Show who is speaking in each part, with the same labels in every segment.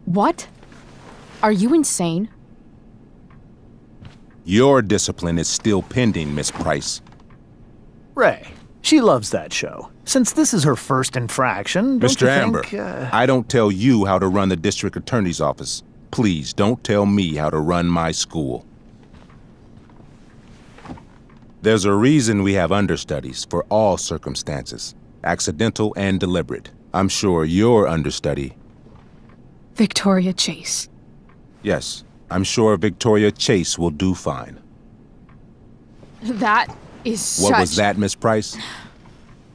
Speaker 1: What? Are you insane?
Speaker 2: Your discipline is still pending, Miss Price.
Speaker 3: Ray, she loves that show. Since this is her first infraction, don't
Speaker 2: Mr.
Speaker 3: you
Speaker 2: Amber,
Speaker 3: think,
Speaker 2: I don't tell you how to run the district attorney's office. Please don't tell me how to run my school. There's a reason we have understudies for all circumstances, accidental and deliberate. I'm sure your understudy...
Speaker 1: Victoria Chase.
Speaker 2: Yes, I'm sure Victoria Chase will do fine.
Speaker 1: That is such...
Speaker 2: What was that, Miss Price?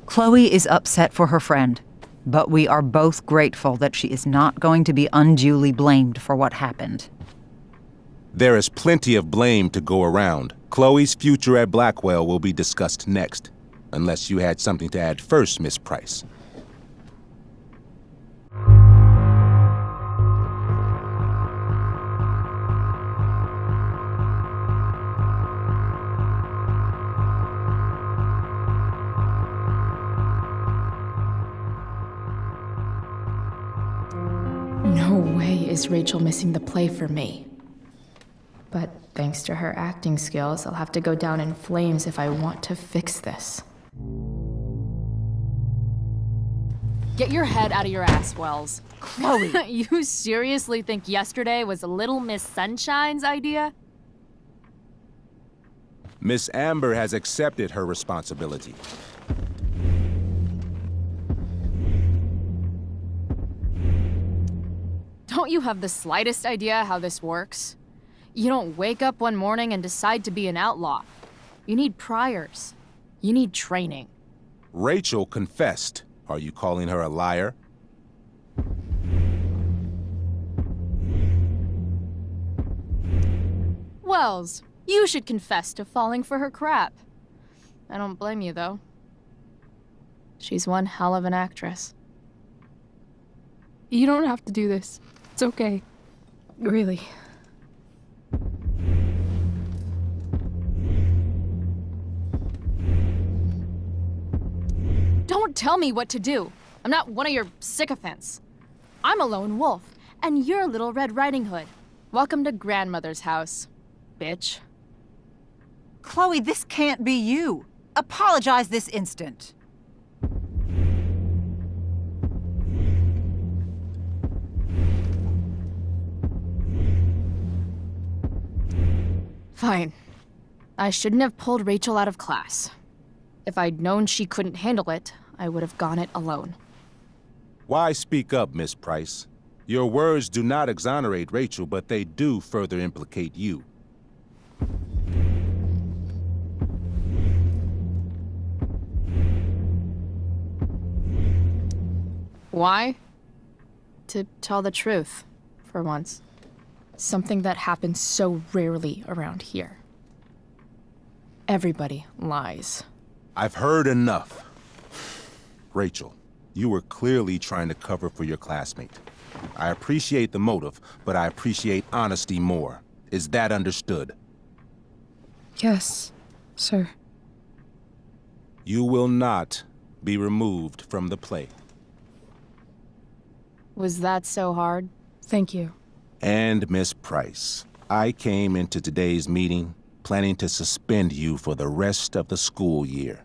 Speaker 4: Chloe is upset for her friend, but we are both grateful that she is not going to be unduly blamed for what happened.
Speaker 2: There is plenty of blame to go around. Chloe's future at Blackwell will be discussed next, unless you had something to add first, Miss Price.
Speaker 1: No way is Rachel missing the play for me. But thanks to her acting skills, I'll have to go down in flames if I want to fix this. Get your head out of your ass, Wells.
Speaker 4: Chloe!
Speaker 1: You seriously think yesterday was Little Miss Sunshine's idea?
Speaker 2: Miss Amber has accepted her responsibility.
Speaker 1: Don't you have the slightest idea how this works? You don't wake up one morning and decide to be an outlaw. You need priors. You need training.
Speaker 2: Rachel confessed. Are you calling her a liar?
Speaker 1: Wells, you should confess to falling for her crap. I don't blame you, though. She's one hell of an actress. You don't have to do this. It's okay. Really. Don't tell me what to do. I'm not one of your sycophants. I'm a lone wolf, and you're Little Red Riding Hood. Welcome to grandmother's house, bitch.
Speaker 4: Chloe, this can't be you. Apologize this instant.
Speaker 1: Fine. I shouldn't have pulled Rachel out of class. If I'd known she couldn't handle it, I would have gone it alone.
Speaker 2: Why speak up, Miss Price? Your words do not exonerate Rachel, but they do further implicate you.
Speaker 1: Why? To tell the truth, for once. Something that happens so rarely around here. Everybody lies.
Speaker 2: I've heard enough. Rachel, you were clearly trying to cover for your classmate. I appreciate the motive, but I appreciate honesty more. Is that understood?
Speaker 1: Yes, sir.
Speaker 2: You will not be removed from the play.
Speaker 1: Was that so hard? Thank you.
Speaker 2: And Miss Price, I came into today's meeting planning to suspend you for the rest of the school year,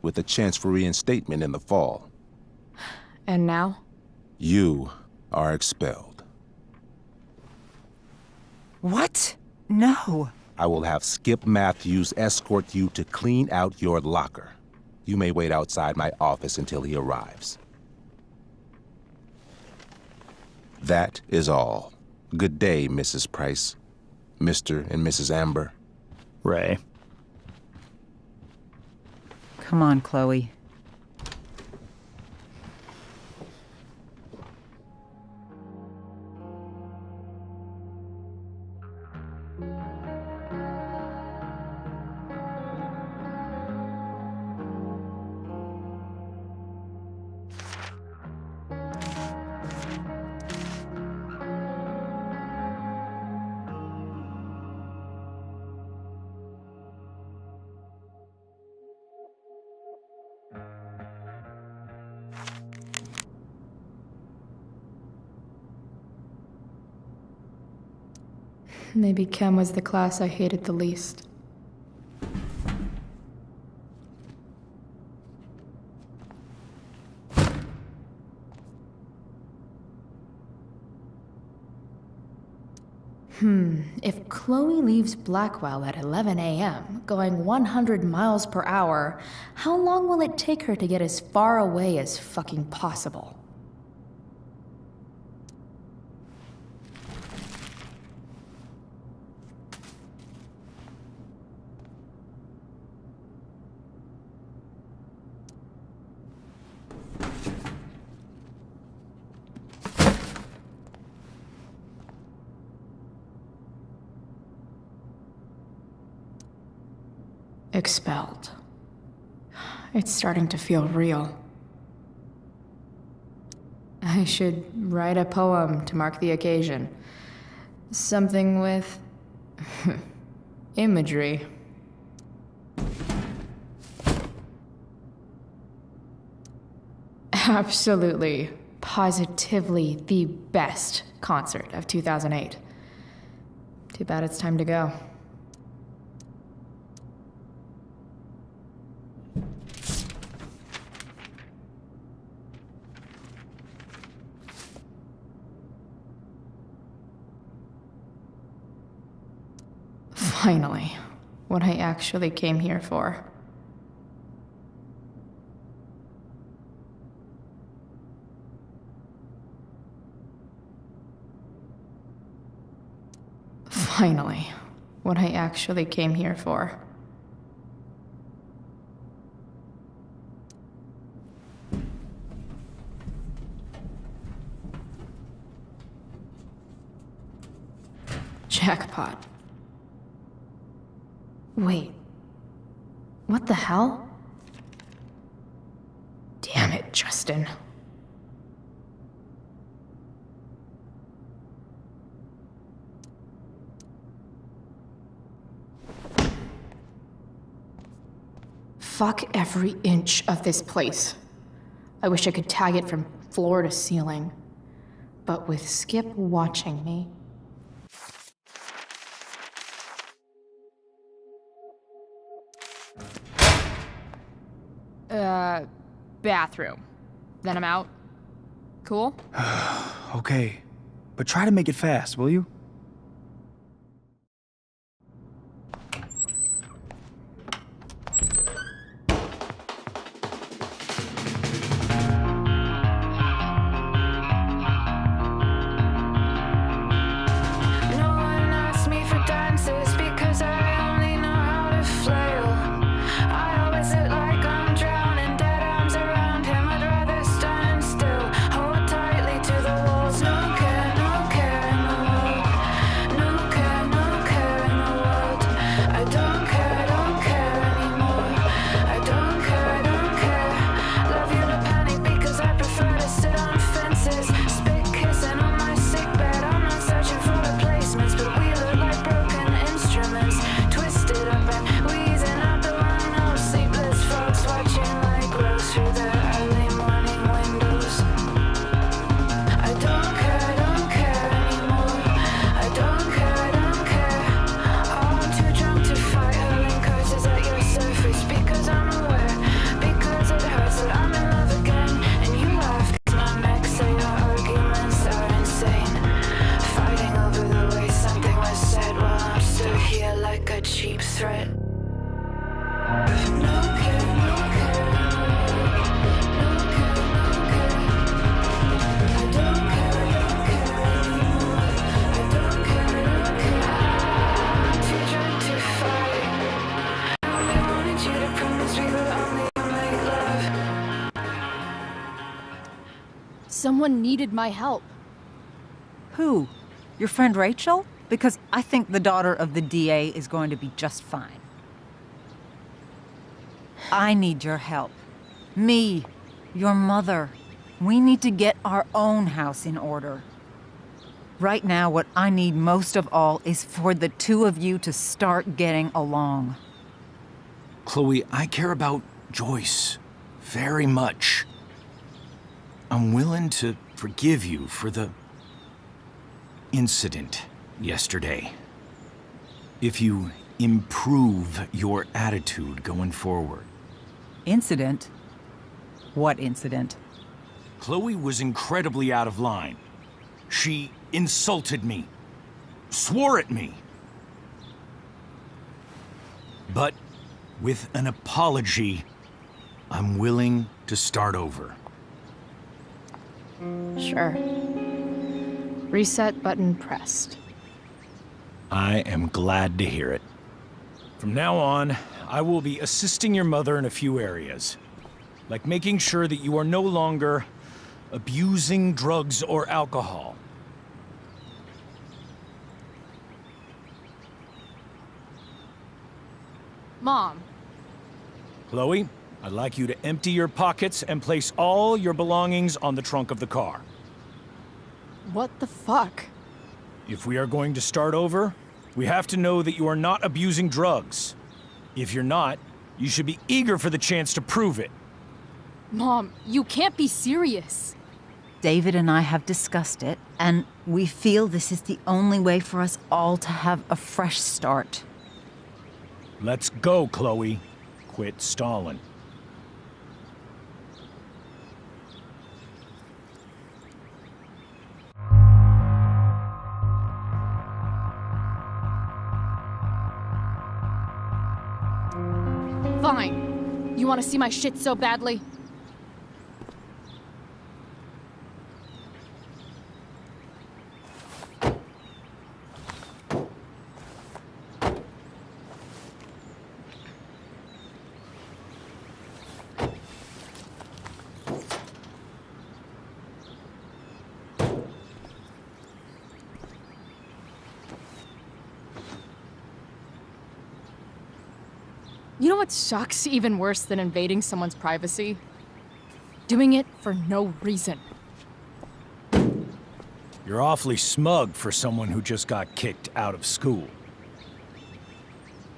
Speaker 2: with a chance for reinstatement in the fall.
Speaker 1: And now?
Speaker 2: You are expelled.
Speaker 4: What? No.
Speaker 2: I will have Skip Matthews escort you to clean out your locker. You may wait outside my office until he arrives. That is all. Good day, Mrs. Price. Mr. and Mrs. Amber.
Speaker 3: Ray.
Speaker 4: Come on, Chloe.
Speaker 1: Maybe chem was the class I hated the least. If Chloe leaves Blackwell at 11 a.m., going 100 miles per hour, how long will it take her to get as far away as fucking possible? Expelled. It's starting to feel real. I should write a poem to mark the occasion. Something with imagery. Absolutely, positively the best concert of 2008. Too bad it's time to go. Finally, what I actually came here for. Finally, what I actually came here for. Jackpot. Wait. What the hell? Damn it, Justin. Fuck every inch of this place. I wish I could tag it from floor to ceiling. But with Skip watching me, bathroom. Then I'm out. Cool?
Speaker 5: Okay, but try to make it fast, will you?
Speaker 1: Someone needed my help.
Speaker 4: Who? Your friend Rachel? Because I think the daughter of the DA is going to be just fine. I need your help. Me, your mother. We need to get our own house in order. Right now, what I need most of all is for the two of you to start getting along.
Speaker 5: Chloe, I care about Joyce very much. I'm willing to forgive you for the incident yesterday. if you improve your attitude going forward.
Speaker 4: Incident? What incident?
Speaker 5: Chloe was incredibly out of line. She insulted me, swore at me. But with an apology, I'm willing to start over.
Speaker 1: Sure. Reset button pressed.
Speaker 5: I am glad to hear it. From now on, I will be assisting your mother in a few areas, like making sure that you are no longer abusing drugs or alcohol.
Speaker 1: Mom,
Speaker 5: Chloe, I'd like you to empty your pockets and place all your belongings on the trunk of the car.
Speaker 1: what the fuck?
Speaker 5: If we are going to start over, we have to know that you are not abusing drugs. If you're not, you should be eager for the chance to prove it.
Speaker 1: Mom, you can't be serious.
Speaker 4: David and I have discussed it, and we feel this is the only way for us all to have a fresh start.
Speaker 5: Let's go, Chloe. Quit stalling.
Speaker 1: Fine. You want to see my shit so badly? You know what sucks even worse than invading someone's privacy? Doing it for no reason.
Speaker 5: You're awfully smug for someone who just got kicked out of school.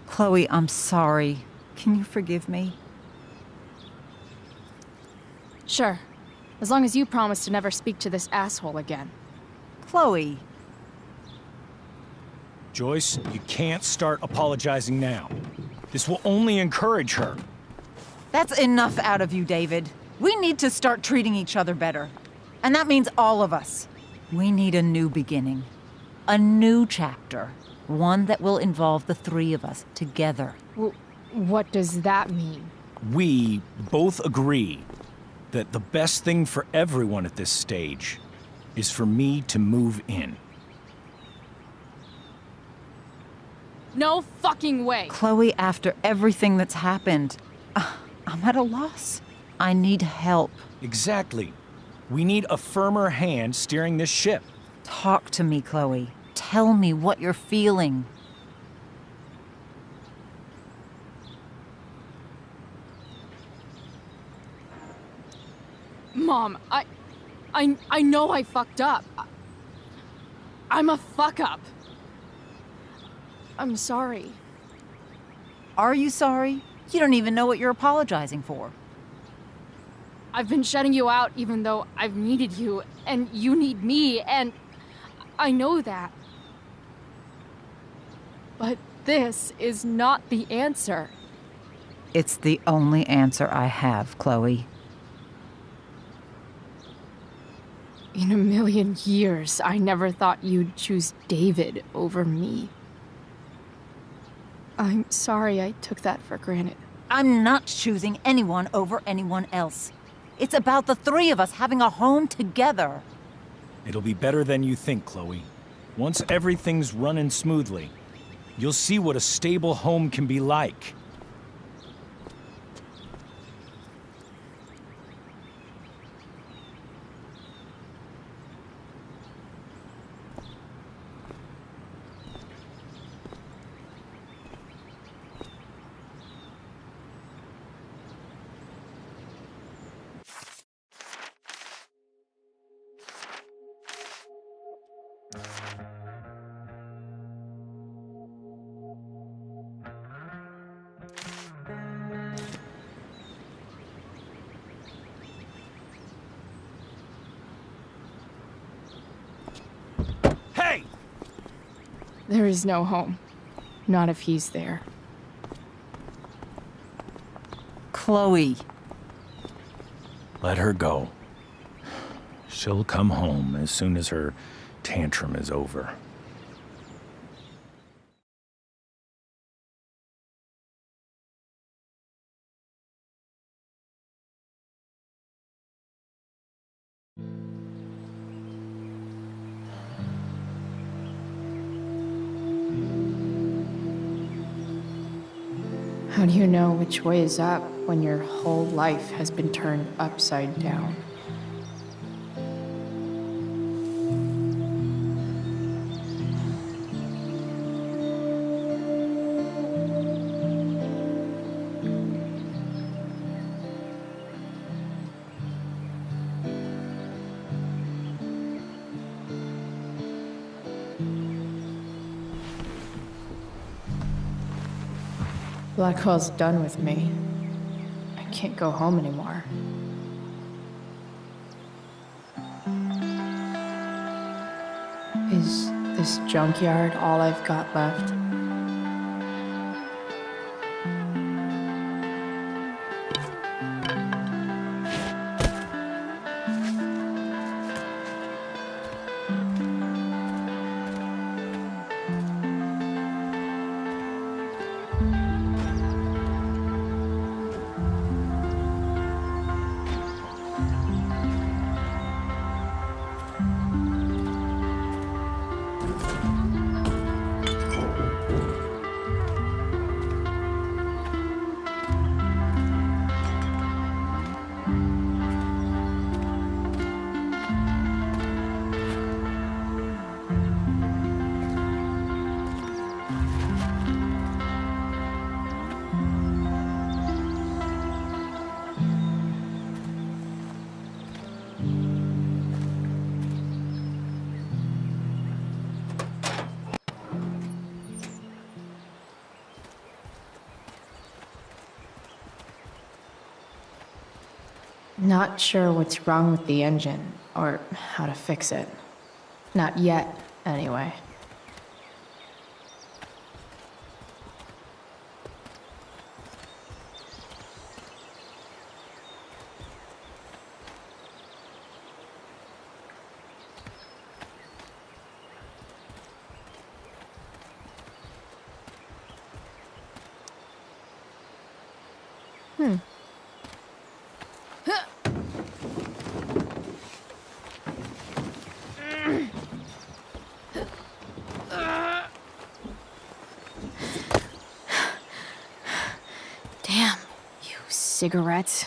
Speaker 4: Chloe, I'm sorry. Can you forgive me?
Speaker 1: Sure. As long as you promise to never speak to this asshole again.
Speaker 4: Chloe,
Speaker 5: Joyce, you can't start apologizing now. This will only encourage her.
Speaker 4: that's enough out of you, David. We need to start treating each other better. And that means all of us. We need a new beginning. A new chapter. One that will involve the three of us together.
Speaker 1: What does that mean?
Speaker 5: We both agree that the best thing for everyone at this stage is for me to move in.
Speaker 1: No fucking way!
Speaker 4: Chloe, after everything that's happened, I'm at a loss. I need help.
Speaker 5: Exactly. We need a firmer hand steering this ship.
Speaker 4: Talk to me, Chloe. Tell me what you're feeling.
Speaker 1: Mom, I know I fucked up. I'm a fuck up. I'm sorry.
Speaker 4: Are you sorry? You don't even know what you're apologizing for.
Speaker 1: I've been shutting you out even though I've needed you, and you need me, and I know that. But this is not the answer.
Speaker 4: It's the only answer I have, Chloe.
Speaker 1: In a million years, I never thought you'd choose David over me. I'm sorry I took that for granted.
Speaker 4: I'm not choosing anyone over anyone else. It's about the three of us having a home together.
Speaker 5: It'll be better than you think, Chloe. Once everything's running smoothly, you'll see what a stable home can be like. Hey!
Speaker 1: There is no home. Not if he's there.
Speaker 4: Chloe.
Speaker 5: Let her go. She'll come home as soon as her tantrum is over.
Speaker 1: How do you know which way is up when your whole life has been turned upside down? Blackwell's done with me. I can't go home anymore. Is this junkyard all I've got left? Not sure what's wrong with the engine, or how to fix it. Not yet, anyway. Damn, you cigarettes.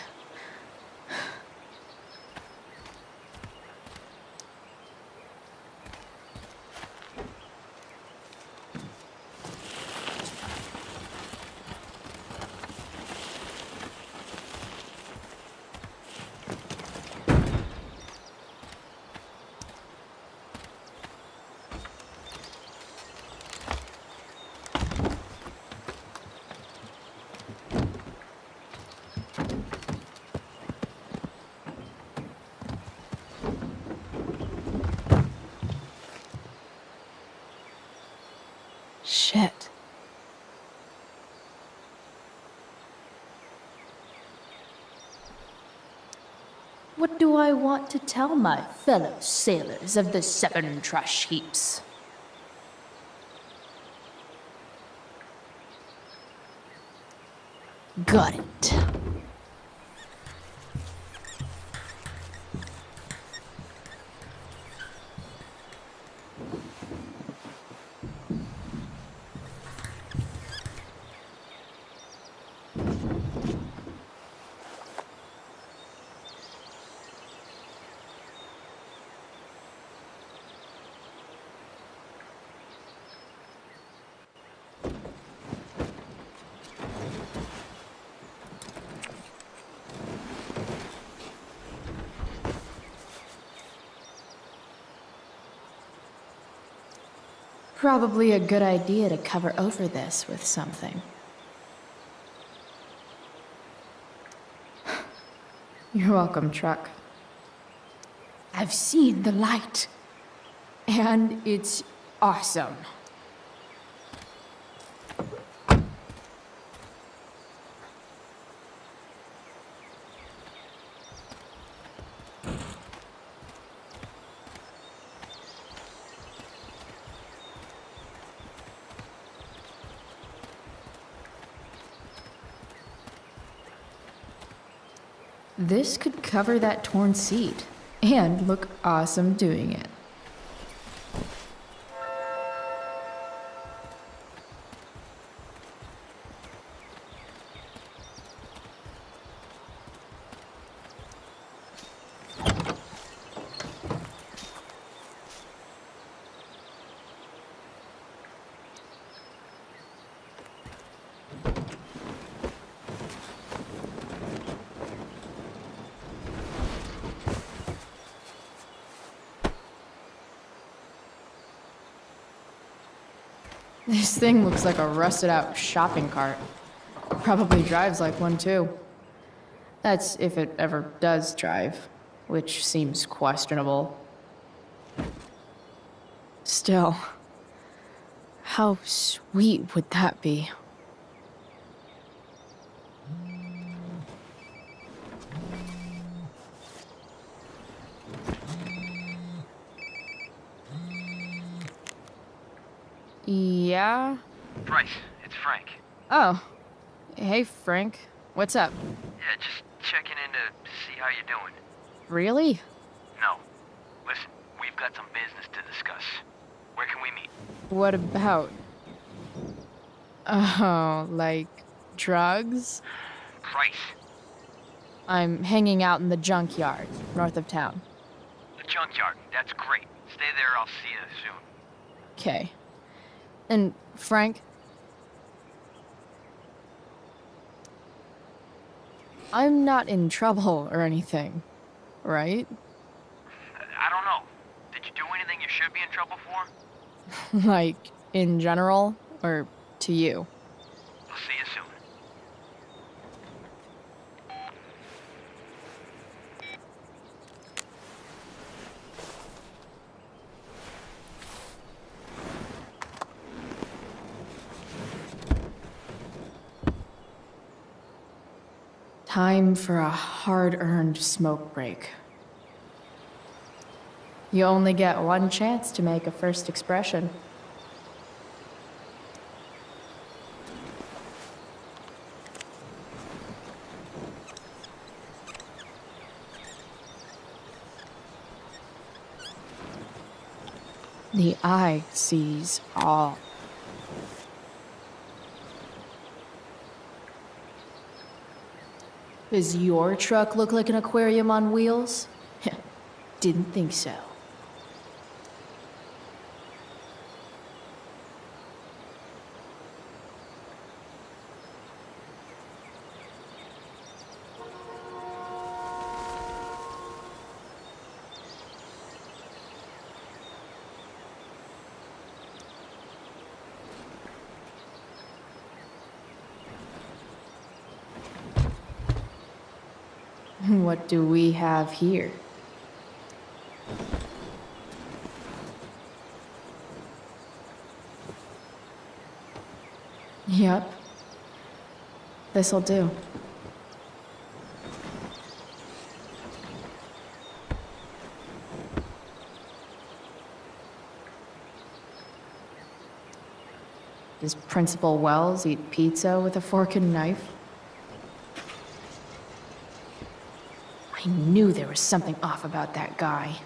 Speaker 1: Shit. What do I want to tell my fellow sailors of the 7 trash heaps? Got it. Probably a good idea to cover over this with something. You're welcome, truck. I've seen the light, and it's awesome. This could cover that torn seat and look awesome doing it. This thing looks like a rusted out shopping cart. Probably drives like one too. That's if it ever does drive, which seems questionable. Still, how sweet would that be? Yeah?
Speaker 6: Bryce, it's Frank.
Speaker 1: Oh. Hey, Frank. What's up?
Speaker 6: Yeah, just checking in to see how you're doing.
Speaker 1: Really?
Speaker 6: No. Listen, we've got some business to discuss. Where can we meet?
Speaker 1: What about? Oh, like drugs?
Speaker 6: Bryce.
Speaker 1: I'm hanging out in the junkyard, north of town.
Speaker 6: The junkyard. That's great. Stay there, I'll see you soon.
Speaker 1: Okay. And Frank? I'm not in trouble or anything, right?
Speaker 6: I don't know. Did you do anything you should be in trouble for?
Speaker 1: Like, in general, or to you?
Speaker 6: I'll see you soon.
Speaker 1: Time for a hard-earned smoke break. You only get one chance to make a first expression. The eye sees all. Does your truck look like an aquarium on wheels? Didn't think so. What do we have here? Yep. This'll do. Does Principal Wells eat pizza with a fork and knife? I knew there was something off about that guy.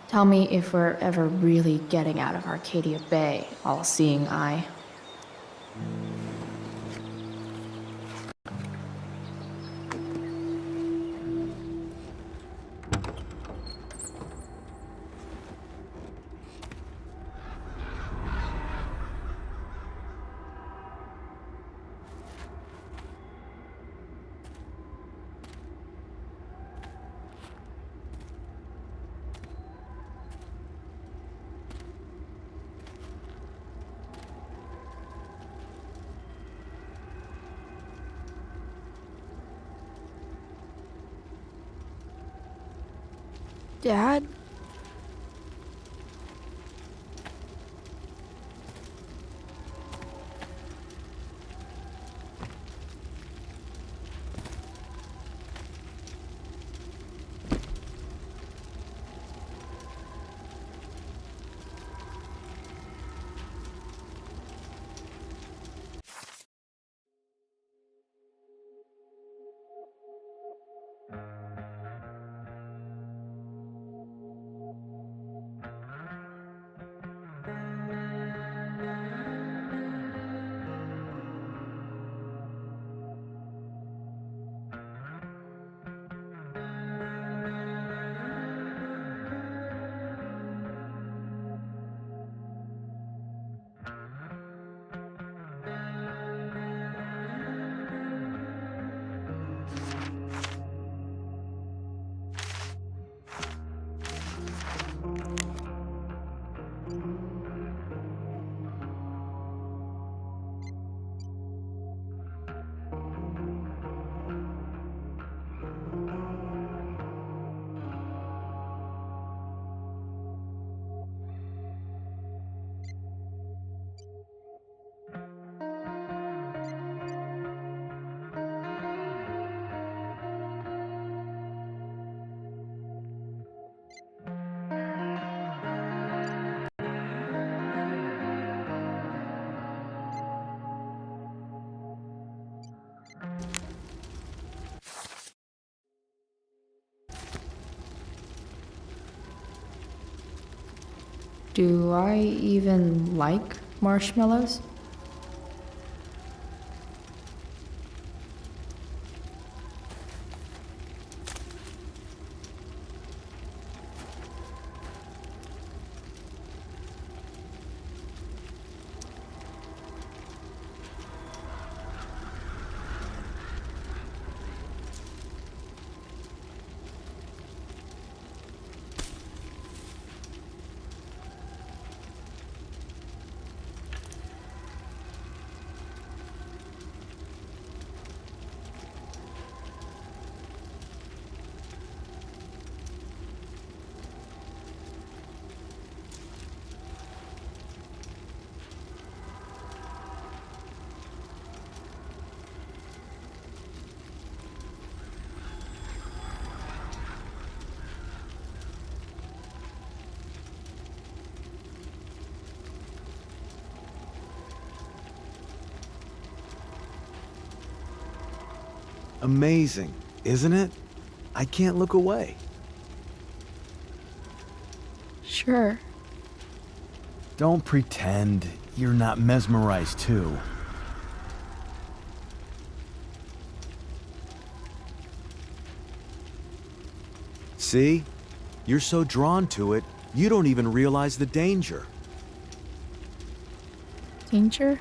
Speaker 1: Tell me if we're ever really getting out of Arcadia Bay, all-seeing eye. Dad? Do I even like marshmallows?
Speaker 7: Amazing, isn't it? I can't look away.
Speaker 1: Sure.
Speaker 7: Don't pretend you're not mesmerized too. See? You're so drawn to it, you don't even realize the danger.
Speaker 1: Danger?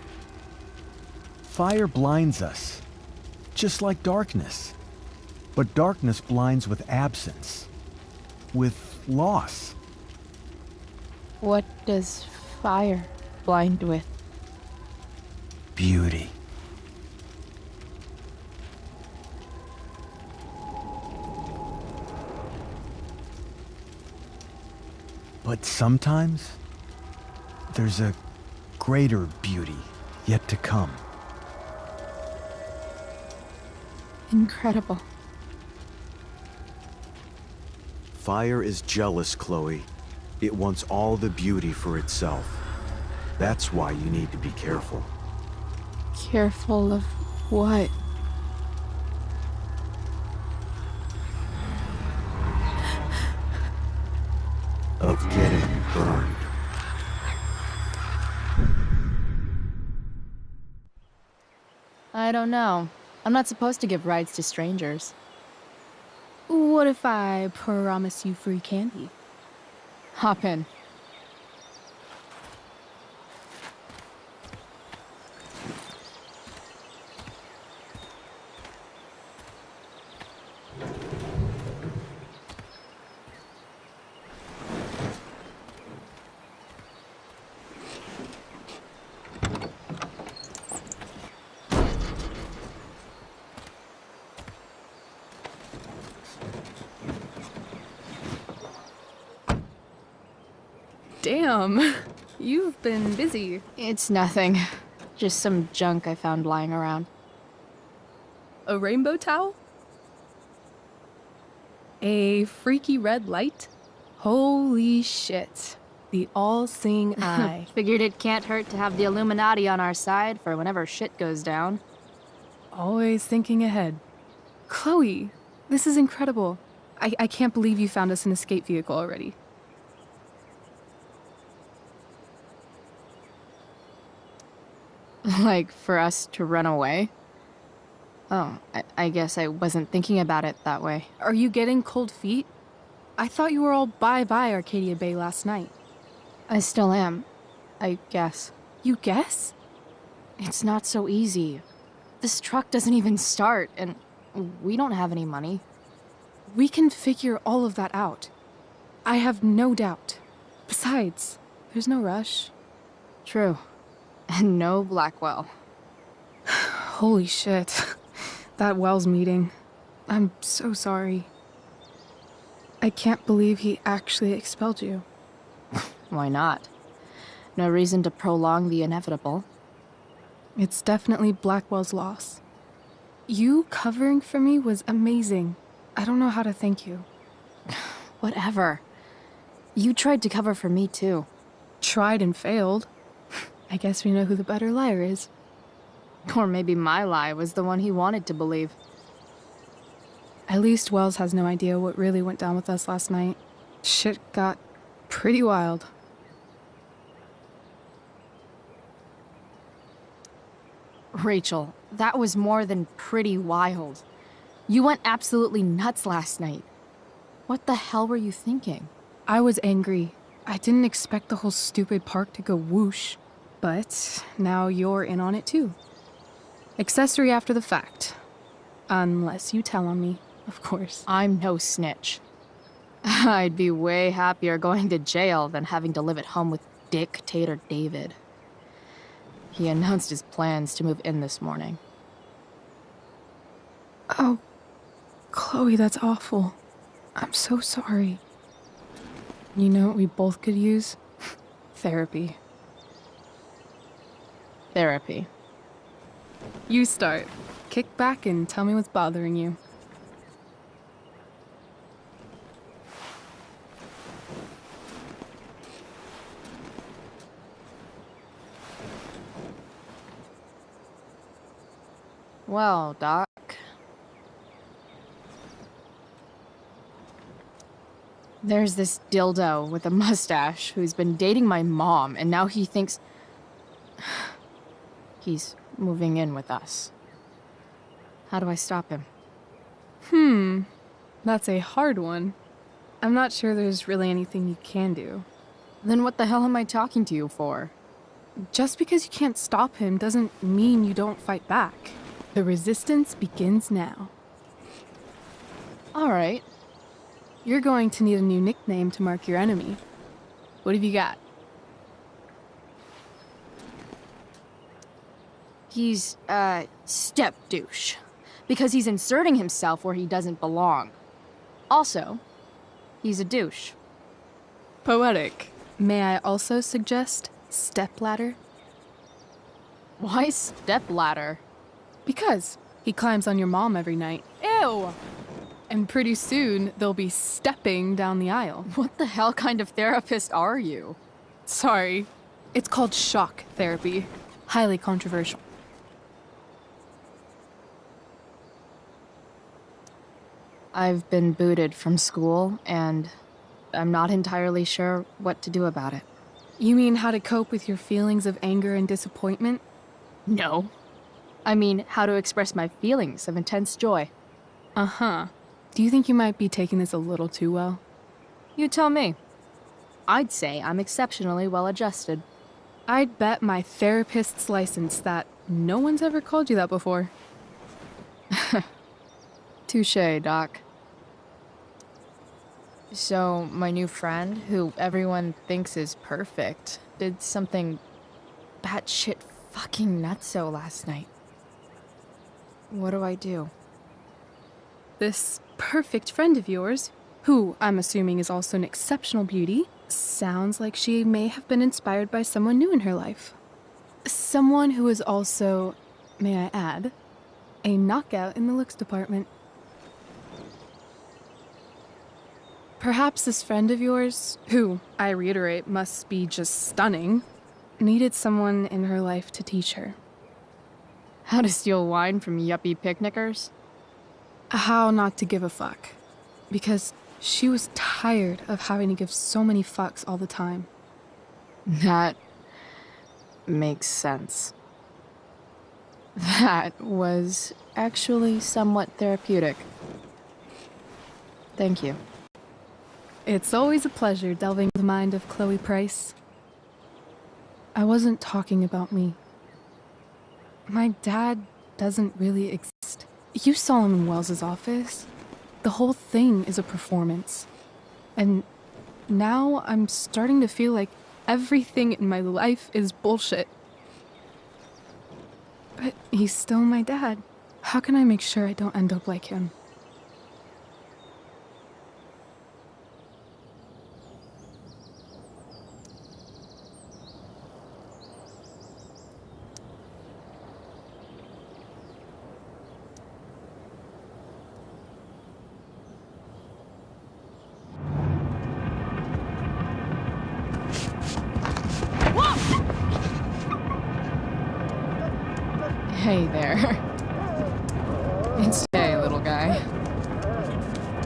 Speaker 7: Fire blinds us, just like darkness. But darkness blinds with absence, with loss.
Speaker 1: What does fire blind with?
Speaker 7: Beauty. But sometimes, there's a greater beauty yet to come.
Speaker 1: Incredible.
Speaker 7: Fire is jealous, Chloe. It wants all the beauty for itself. That's why you need to be careful.
Speaker 1: Careful of what?
Speaker 7: Of getting burned.
Speaker 1: I don't know. I'm not supposed to give rides to strangers. What if I promise you free candy? Hop in.
Speaker 8: Damn, you've been busy.
Speaker 1: It's nothing. Just some junk I found lying around.
Speaker 8: A rainbow towel? A freaky red light? Holy shit. The all-seeing eye.
Speaker 1: Figured it can't hurt to have the Illuminati on our side for whenever shit goes down.
Speaker 8: Always thinking ahead. Chloe, this is incredible. I can't believe you found us an escape vehicle already.
Speaker 1: Like, for us to run away? Oh, I guess I wasn't thinking about it that way.
Speaker 8: Are you getting cold feet? I thought you were all bye-bye Arcadia Bay last night.
Speaker 1: I still am, I guess.
Speaker 8: You guess?
Speaker 1: It's not so easy. This truck doesn't even start, and we don't have any money.
Speaker 8: We can figure all of that out. I have no doubt. Besides, There's no rush.
Speaker 1: True. And no Blackwell.
Speaker 8: Holy shit. That Wells meeting. I'm so sorry. I can't believe he actually expelled you.
Speaker 1: Why not? No reason to prolong the inevitable.
Speaker 8: It's definitely Blackwell's loss. You covering for me was amazing. I don't know how to thank you.
Speaker 1: Whatever. You tried to cover for me too.
Speaker 8: Tried and failed. I guess we know who the better liar is.
Speaker 1: Or maybe my lie was the one he wanted to believe.
Speaker 8: At least Wells has no idea what really went down with us last night. Shit got pretty wild.
Speaker 1: Rachel, that was more than pretty wild. You went absolutely nuts last night. What the hell were you thinking?
Speaker 8: I was angry. I didn't expect the whole stupid park to go whoosh. But now you're in on it too. Accessory after the fact. Unless you tell on me, of course.
Speaker 1: I'm no snitch. I'd be way happier going to jail than having to live at home with Dictator David. He announced his plans to move in this morning.
Speaker 8: Oh, Chloe, that's awful. I'm so sorry. You know what we both could use? Therapy.
Speaker 1: Therapy.
Speaker 8: You start. Kick back and tell me what's bothering you.
Speaker 1: Well, Doc. There's this dildo with a mustache who's been dating my mom, and now he thinks he's moving in with us. How do I stop him?
Speaker 8: That's a hard one. I'm not sure there's really anything you can do.
Speaker 1: Then what the hell am I talking to you for?
Speaker 8: Just because you can't stop him doesn't mean you don't fight back. The resistance begins now.
Speaker 1: All right.
Speaker 8: You're going to need a new nickname to mark your enemy. What have you got?
Speaker 1: He's, step douche. Because he's inserting himself where he doesn't belong. Also, he's a douche.
Speaker 8: Poetic. May I also suggest stepladder?
Speaker 1: Why stepladder?
Speaker 8: Because he climbs on your mom every night.
Speaker 1: Ew!
Speaker 8: And pretty soon, they'll be stepping down the aisle.
Speaker 1: What the hell kind of therapist are you?
Speaker 8: Sorry. It's called shock therapy. Highly controversial.
Speaker 1: I've been booted from school, and I'm not entirely sure what to do about it.
Speaker 8: You mean how to cope with your feelings of anger and disappointment?
Speaker 1: No. I mean, how to express my feelings of intense joy.
Speaker 8: Uh-huh. Do you think you might be taking this a little too well?
Speaker 1: You tell me. I'd say I'm exceptionally well adjusted.
Speaker 8: I'd bet my therapist's license that no one's ever called you that before.
Speaker 1: Touché, Doc. So, my new friend, who everyone thinks is perfect, did something batshit fucking nutso last night. What do I do?
Speaker 8: This perfect friend of yours, who I'm assuming is also an exceptional beauty, sounds like she may have been inspired by someone new in her life. Someone who is also, may I add, a knockout in the looks department. Perhaps this friend of yours, who, I reiterate, must be just stunning, needed someone in her life to teach her.
Speaker 1: How to steal wine from yuppie picnickers?
Speaker 8: How not to give a fuck. Because she was tired of having to give so many fucks all the time.
Speaker 1: That makes sense. That was actually somewhat therapeutic. Thank you.
Speaker 8: It's always a pleasure delving into the mind of Chloe Price. I wasn't talking about me. My dad doesn't really exist. You saw him in Wells's office. The whole thing is a performance. And now I'm starting to feel like everything in my life is bullshit. But he's still my dad. How can I make sure I don't end up like him?
Speaker 1: Hey there. It's Jay, little guy.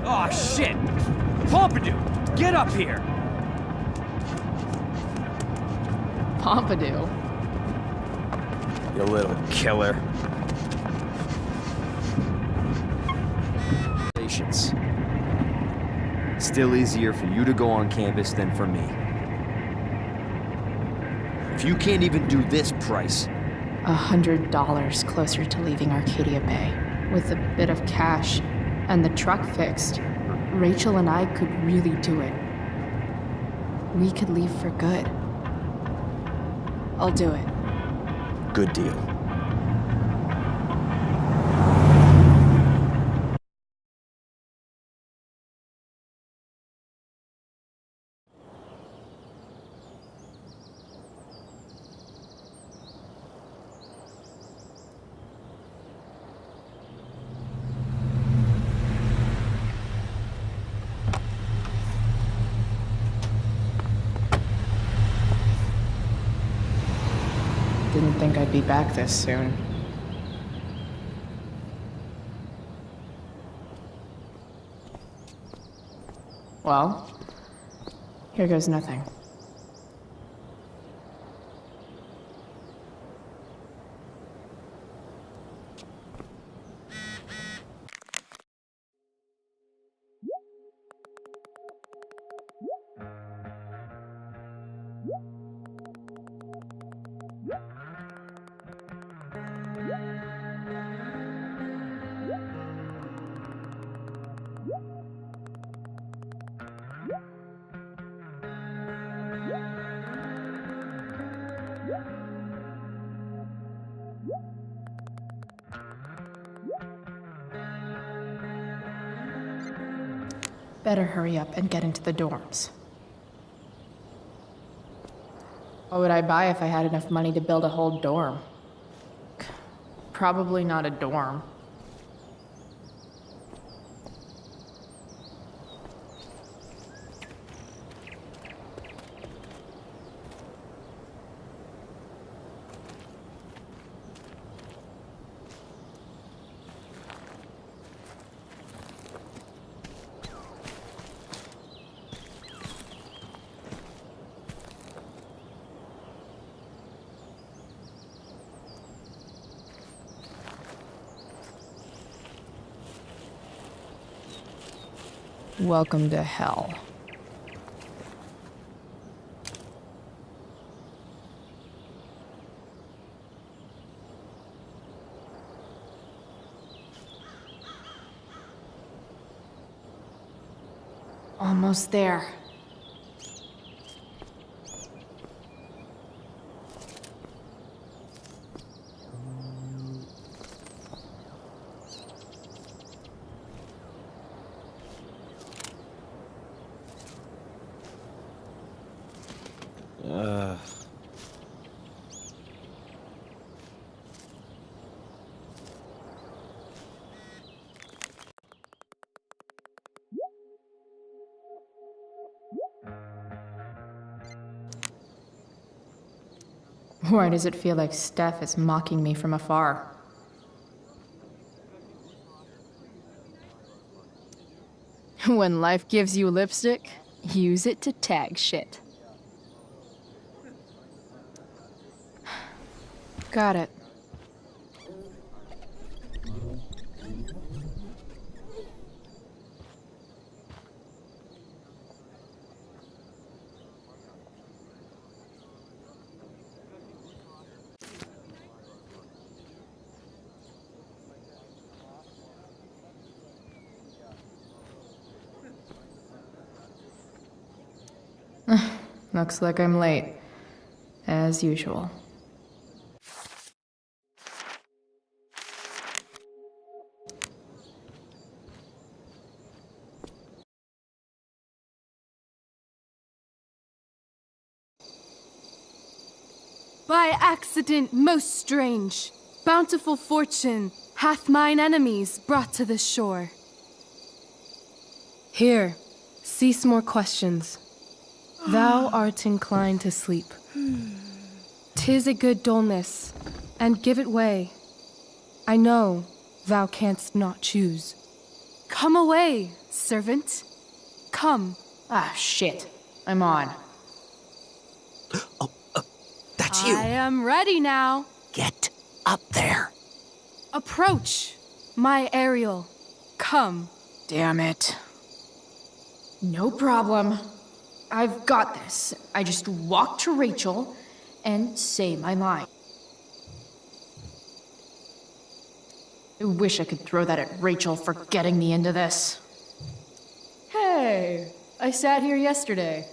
Speaker 5: Aw, shit! Pompidou, get up here!
Speaker 1: Pompidou.
Speaker 9: You little killer. Patience. Still easier for you to go on campus than for me. If you can't even do this price,
Speaker 1: $100 closer to leaving Arcadia Bay. With a bit of cash and the truck fixed, Rachel and I could really do it. We could leave for good. I'll do it.
Speaker 9: good deal.
Speaker 1: Didn't think I'd be back this soon. Well, here goes nothing. Better hurry up and get into the dorms. What would I buy if I had enough money to build a whole dorm? Probably not a dorm. Welcome to hell. Almost there. Why does it feel like Steph is mocking me from afar? When life gives you lipstick, use it to tag shit. Got it. Looks like I'm late. As usual.
Speaker 8: By accident most strange, bountiful fortune hath mine enemies brought to this shore. Here, cease more questions. Thou art inclined to sleep. 'Tis a good dullness, and give it way. I know thou canst not choose. Come away, servant. Come.
Speaker 1: Ah, shit. I'm on.
Speaker 3: That's
Speaker 8: I am ready now.
Speaker 3: Get up there.
Speaker 8: Approach, my Ariel. Come.
Speaker 1: Damn it. No problem. I've got this. I just walk to Rachel and say my line. I wish I could throw that at Rachel for getting me into this. Hey, I sat here yesterday.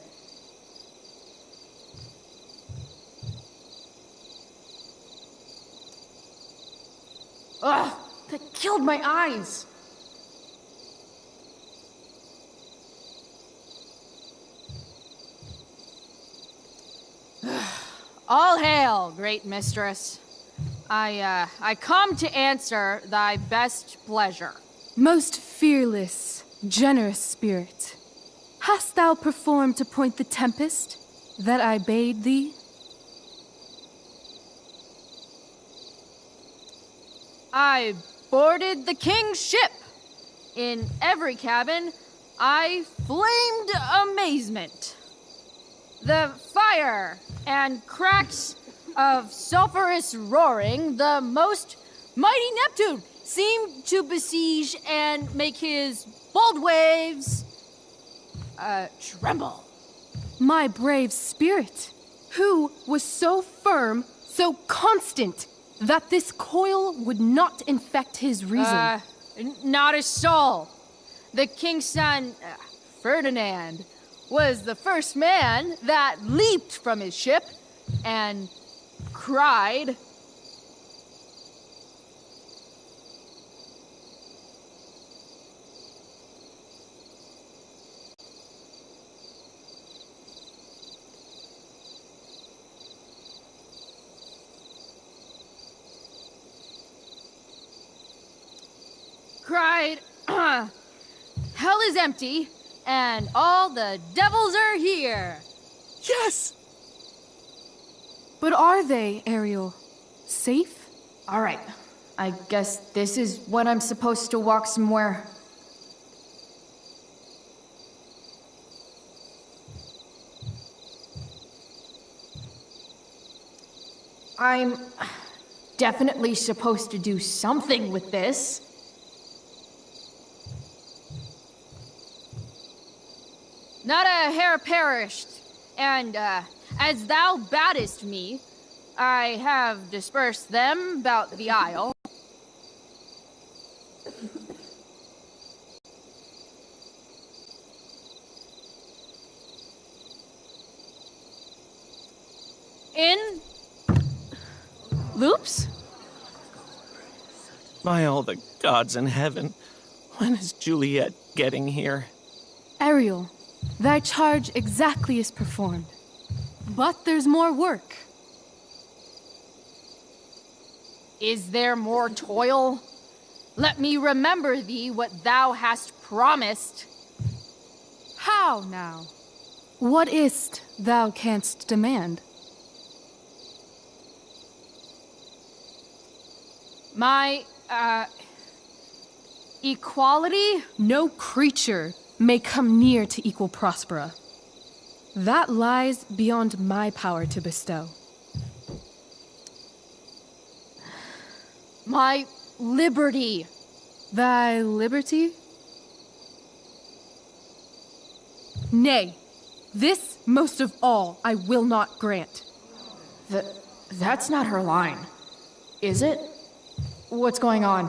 Speaker 1: Ugh, that killed my eyes.
Speaker 10: All hail, great mistress. I come to answer thy best pleasure.
Speaker 8: Most fearless, generous spirit, hast thou performed to point the tempest that I bade thee?
Speaker 10: I boarded the king's ship. In every cabin, I flamed amazement. The fire and cracks of sulphurous roaring, the most mighty Neptune seemed to besiege and make his bold waves tremble.
Speaker 8: My brave spirit, who was so firm, so constant, that this coil would not infect his reason.
Speaker 10: Not a soul. The king's son, Ferdinand, was the first man that leaped from his ship and cried. Hell is empty, and all the devils are here.
Speaker 3: Yes!
Speaker 8: But are they, Ariel? Safe?
Speaker 1: All right. I guess this is when I'm supposed to walk somewhere. I'm definitely supposed to do something with this.
Speaker 10: Not a hair perished, and as thou badest me, I have dispersed them about the isle. In loops?
Speaker 11: By all the gods in heaven, when is Juliet getting here?
Speaker 8: Ariel, thy charge exactly is performed. But there's more work.
Speaker 10: Is there more toil? Let me remember thee what thou hast promised.
Speaker 8: How now? What is't thou canst demand?
Speaker 10: My, equality?
Speaker 8: No creature may come near to equal Prospera. That lies beyond my power to bestow.
Speaker 10: My liberty.
Speaker 8: Thy liberty? Nay, this most of all I will not grant.
Speaker 1: That's not her line. Is it? What's going on?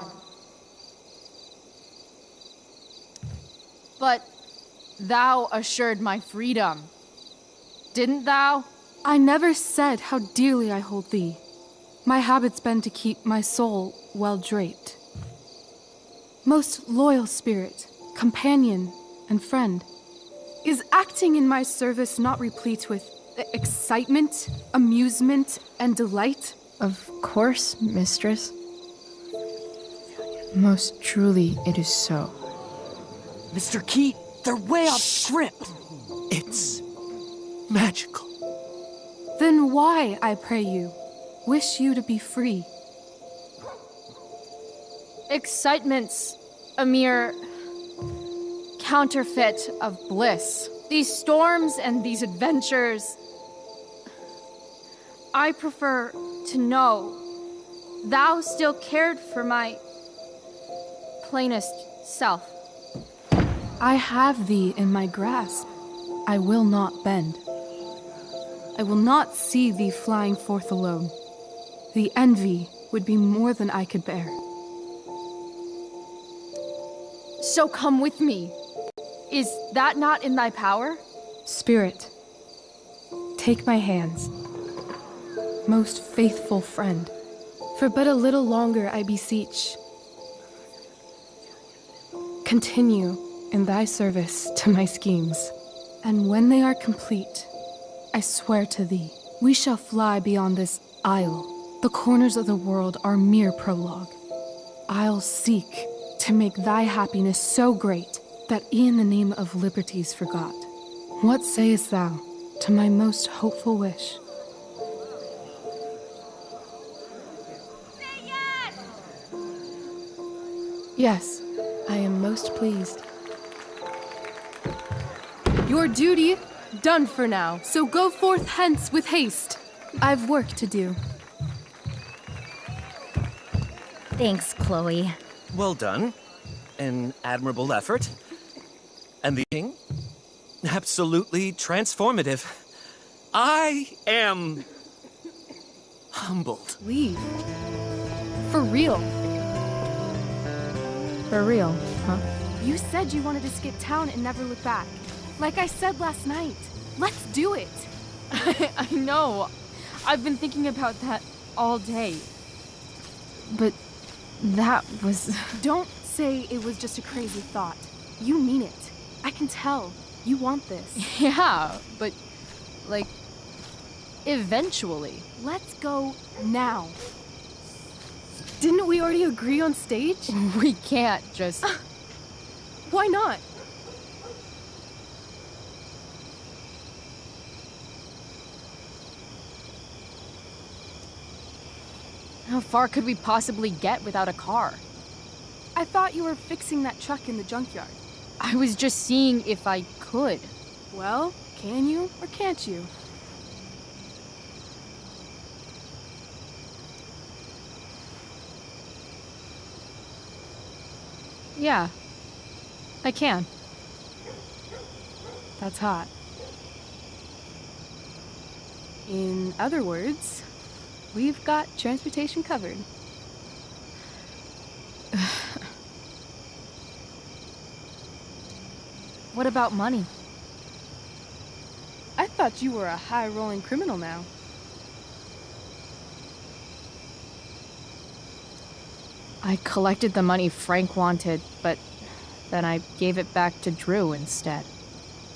Speaker 10: But thou assured my freedom. didn't thou?
Speaker 8: I never said how dearly I hold thee. My habit's been to keep my soul well draped. Most loyal spirit, companion, and friend, is acting in my service not replete with excitement, amusement, and delight?
Speaker 1: Of course, mistress. Most truly, it is so.
Speaker 11: Mr. Keat, they're way off script. It's magical.
Speaker 8: Then why, I pray you, wish you to be free?
Speaker 10: Excitement's a mere counterfeit of bliss. These storms and these adventures. I prefer to know thou still cared for my plainest self.
Speaker 8: I have thee in my grasp. I will not bend. I will not see thee flying forth alone. The envy would be more than I could bear.
Speaker 10: So come with me. Is that not in thy power?
Speaker 8: Spirit, take my hands. Most faithful friend, for but a little longer I beseech. Continue in thy service to my schemes, and when they are complete, I swear to thee, we shall fly beyond this isle. The corners of the world are mere prologue. I'll seek to make thy happiness so great that e'en the name of liberty's forgot. What sayest thou to my most hopeful wish?
Speaker 10: Say yes!
Speaker 8: Yes, I am most pleased. Your duty done for now, so go forth hence with haste. I've work to do.
Speaker 12: Thanks, Chloe.
Speaker 11: Well done. An admirable effort. And the king? Absolutely transformative. I am humbled.
Speaker 8: Leave. For real.
Speaker 1: For real, huh?
Speaker 8: You said you wanted to skip town and never look back. Like I said last night. Let's do it.
Speaker 10: I know. I've been thinking about that all day.
Speaker 1: But that was...
Speaker 8: Don't say it was just a crazy thought. You mean it. I can tell. You want this.
Speaker 10: Yeah, but, like, eventually.
Speaker 8: Let's go now. Didn't we already agree on stage?
Speaker 10: We can't just...
Speaker 8: Why not?
Speaker 10: How far could we possibly get without a car?
Speaker 8: I thought you were fixing that truck in the junkyard.
Speaker 10: I was just seeing if I could.
Speaker 8: Well, can you or can't you?
Speaker 10: Yeah, I can.
Speaker 8: That's hot. In other words, we've got transportation covered.
Speaker 10: What about money?
Speaker 8: I thought you were a high-rolling criminal now.
Speaker 10: I collected the money Frank wanted, but then I gave it back to Drew instead.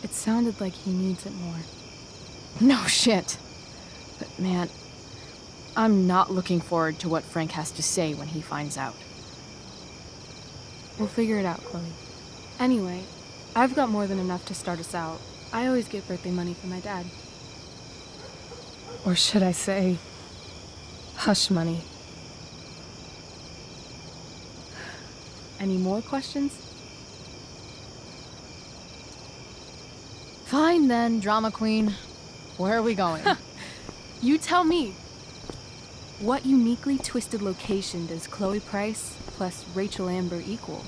Speaker 8: It sounded like he needs it more.
Speaker 10: No shit. But man, I'm not looking forward to what Frank has to say when he finds out.
Speaker 8: We'll figure it out, Chloe. Anyway, I've got more than enough to start us out. I always get birthday money from my dad. Or should I say, hush money. Any more questions?
Speaker 10: Fine then, drama queen. Where are we going?
Speaker 8: You tell me. What uniquely twisted location does Chloe Price plus Rachel Amber equal?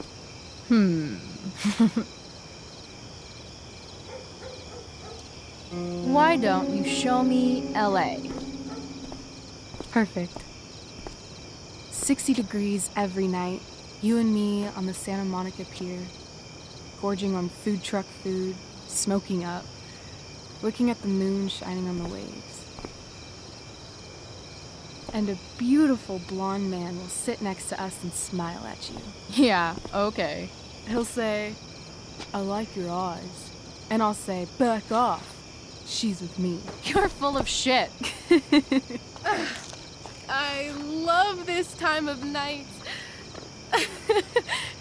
Speaker 10: Why don't you show me LA?
Speaker 8: Perfect. 60 degrees every night. You and me on the Santa Monica Pier, gorging on food truck food, smoking up. looking at the moon shining on the waves. And a beautiful blonde man will sit next to us and smile at you.
Speaker 10: Yeah, okay.
Speaker 8: He'll say, "I like your eyes." And I'll say, "Back off. She's with me."
Speaker 10: You're full of shit.
Speaker 8: I love this time of night.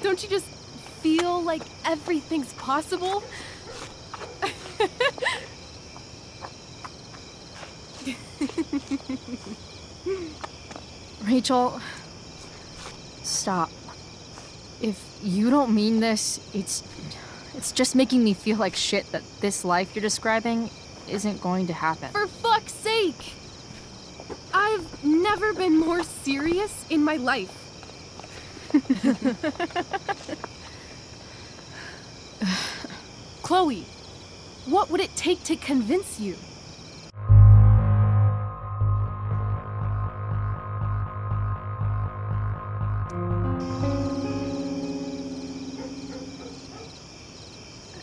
Speaker 8: Don't you just feel like everything's possible?
Speaker 10: Rachel, stop. If you don't mean this, it's just making me feel like shit that this life you're describing isn't going to happen.
Speaker 8: For fuck's sake! I've never been more serious in my life. Chloe, what would it take to convince you?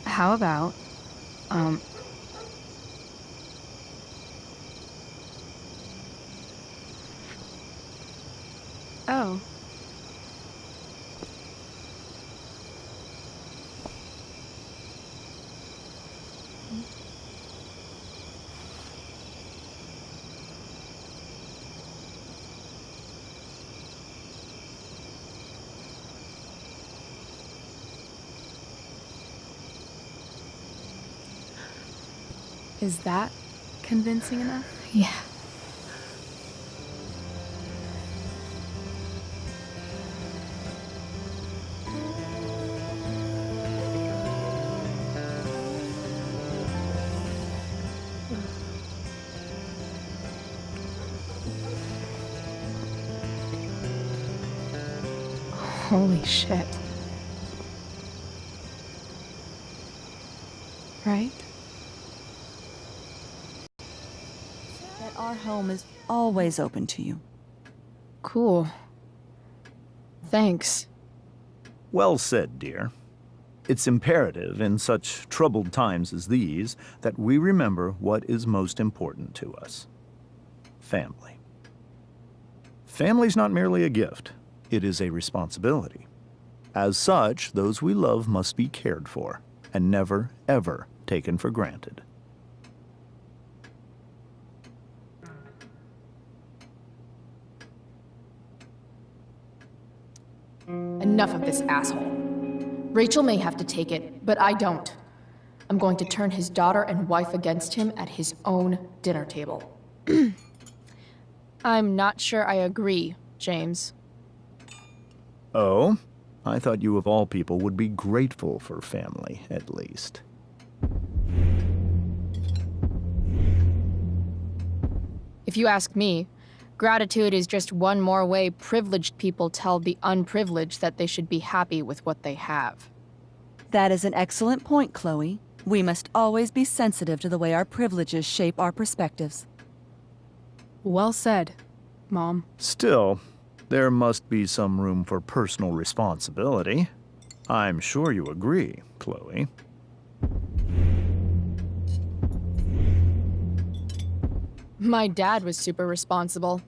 Speaker 1: How about,
Speaker 8: Oh. Is that convincing enough?
Speaker 1: yeah. Holy shit. Right?
Speaker 13: That our home is always open to you.
Speaker 1: Cool. Thanks.
Speaker 3: Well said, dear. It's imperative in such troubled times as these that we remember what is most important to us. Family. Family's not merely a gift. It is a responsibility. As such, those we love must be cared for and never, ever taken for granted.
Speaker 1: Enough of this asshole. Rachel may have to take it, but I don't. I'm going to turn his daughter and wife against him at his own dinner table. I'm not sure I agree, James.
Speaker 3: Oh? I thought you of all people would be grateful for family, at least.
Speaker 1: If you ask me, gratitude is just one more way privileged people tell the unprivileged that they should be happy with what they have.
Speaker 13: That is an excellent point, Chloe. We must always be sensitive to the way our privileges shape our perspectives.
Speaker 8: Well said, Mom.
Speaker 3: Still, there must be some room for personal responsibility. I'm sure you agree, Chloe.
Speaker 1: My dad was super responsible.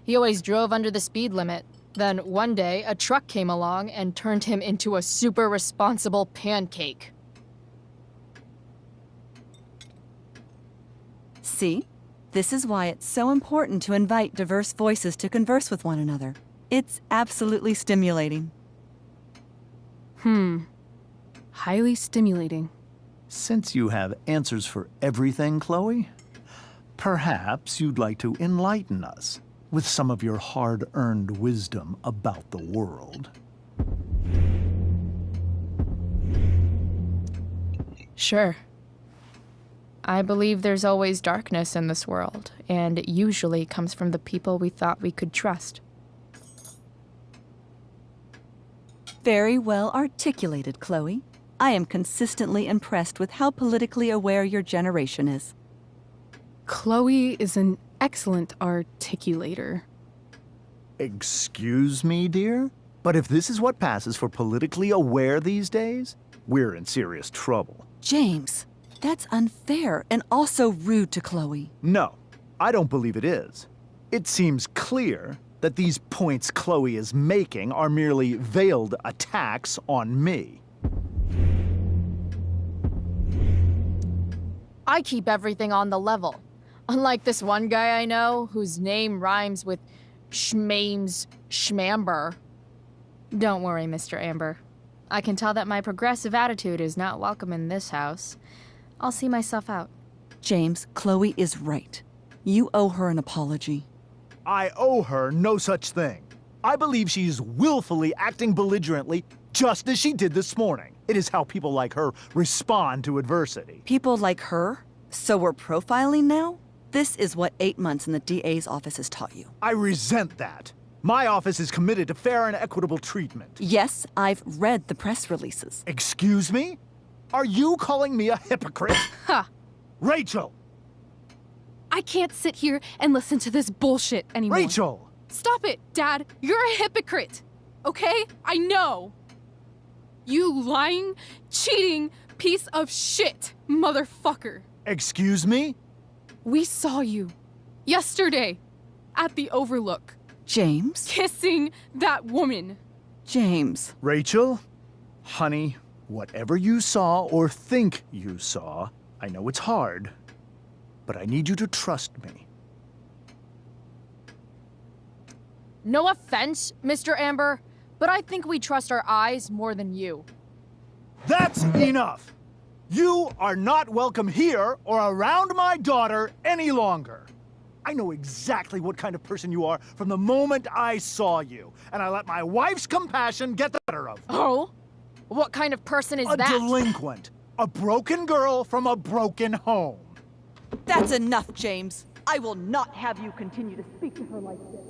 Speaker 1: He always drove under the speed limit. Then one day, a truck came along and turned him into a super responsible pancake.
Speaker 13: See? This is why it's so important to invite diverse voices to converse with one another. It's absolutely stimulating.
Speaker 8: Highly stimulating.
Speaker 3: Since you have answers for everything, Chloe, perhaps you'd like to enlighten us with some of your hard-earned wisdom about the world.
Speaker 1: Sure. I believe there's always darkness in this world, and it usually comes from the people we thought we could trust.
Speaker 13: Very well articulated, Chloe. I am consistently impressed with how politically aware your generation is.
Speaker 8: Chloe is an excellent articulator.
Speaker 3: Excuse me, dear? But if this is what passes for politically aware these days, we're in serious trouble.
Speaker 13: James, That's unfair and also rude to Chloe.
Speaker 3: No, I don't believe it is. It seems clear that these points Chloe is making are merely veiled attacks on me.
Speaker 10: I keep everything on the level. Unlike this one guy I know, whose name rhymes with Schmames Schmamber. Don't worry, Mr. Amber. I can tell that my progressive attitude is not welcome in this house. I'll see myself out.
Speaker 13: James, Chloe is right. You owe her an apology.
Speaker 3: I owe her no such thing. I believe she's willfully acting belligerently, just as she did this morning. It is how people like her respond to adversity.
Speaker 13: People like her? So we're profiling now? This is what 8 months in the DA's office has taught you.
Speaker 3: I resent that. My office is committed to fair and equitable treatment.
Speaker 13: Yes, I've read the press releases.
Speaker 3: Excuse me? Are you calling me a hypocrite?
Speaker 8: Ha!
Speaker 3: Rachel!
Speaker 8: I can't sit here and listen to this bullshit anymore.
Speaker 3: Rachel!
Speaker 8: Stop it, Dad. You're a hypocrite. Okay? I know. You lying, cheating piece of shit, motherfucker.
Speaker 3: Excuse me?
Speaker 8: We saw you yesterday at the Overlook.
Speaker 13: James?
Speaker 8: Kissing that woman.
Speaker 13: James.
Speaker 3: Rachel? Honey, whatever you saw or think you saw, I know it's hard, but I need you to trust me.
Speaker 10: No offense, Mr. Amber, but I think we trust our eyes more than you.
Speaker 3: That's enough! You are not welcome here or around my daughter any longer. I know exactly what kind of person you are from the moment I saw you, and I let my wife's compassion get the better of me.
Speaker 10: Oh? What kind of person is
Speaker 3: A
Speaker 10: that?
Speaker 3: delinquent. A broken girl from a broken home.
Speaker 13: That's enough, James. I will not have you continue to speak to her like this.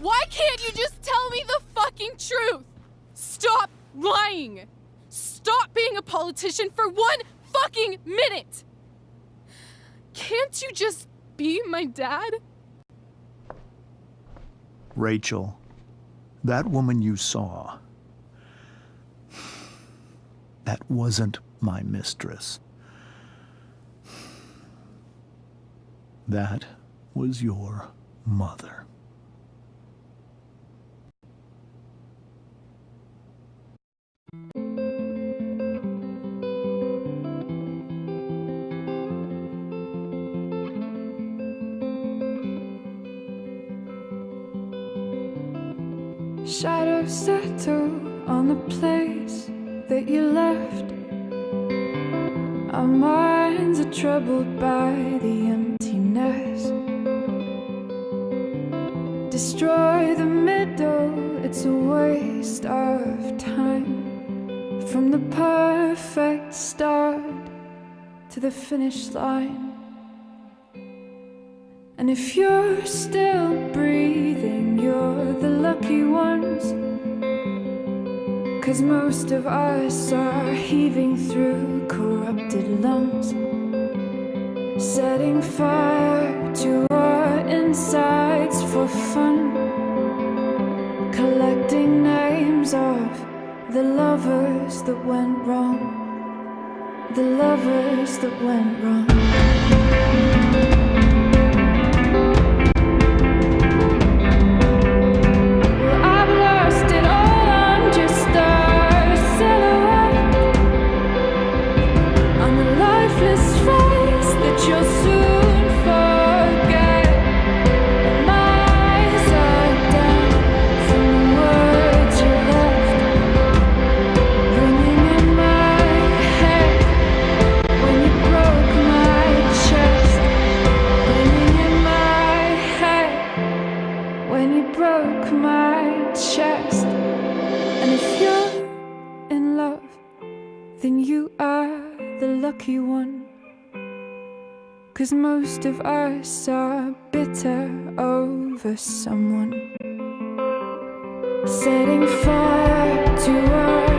Speaker 8: Why can't you just tell me the fucking truth? Stop lying. Stop being a politician for 1 fucking minute. Can't you just be my dad?
Speaker 3: Rachel, that woman you saw, that wasn't my mistress. That was your mother.
Speaker 14: Shadows settle on the place that you left. Our minds are troubled by the emptiness. Destroy the middle, it's a waste of time. From the perfect start to the finish line. And if you're still breathing, you're the lucky ones. 'Cause most of us are heaving through corrupted lungs, setting fire to our insides for fun, collecting names of the lovers that went wrong, the lovers that went wrong. 'cause most of us are bitter over someone. Setting fire to our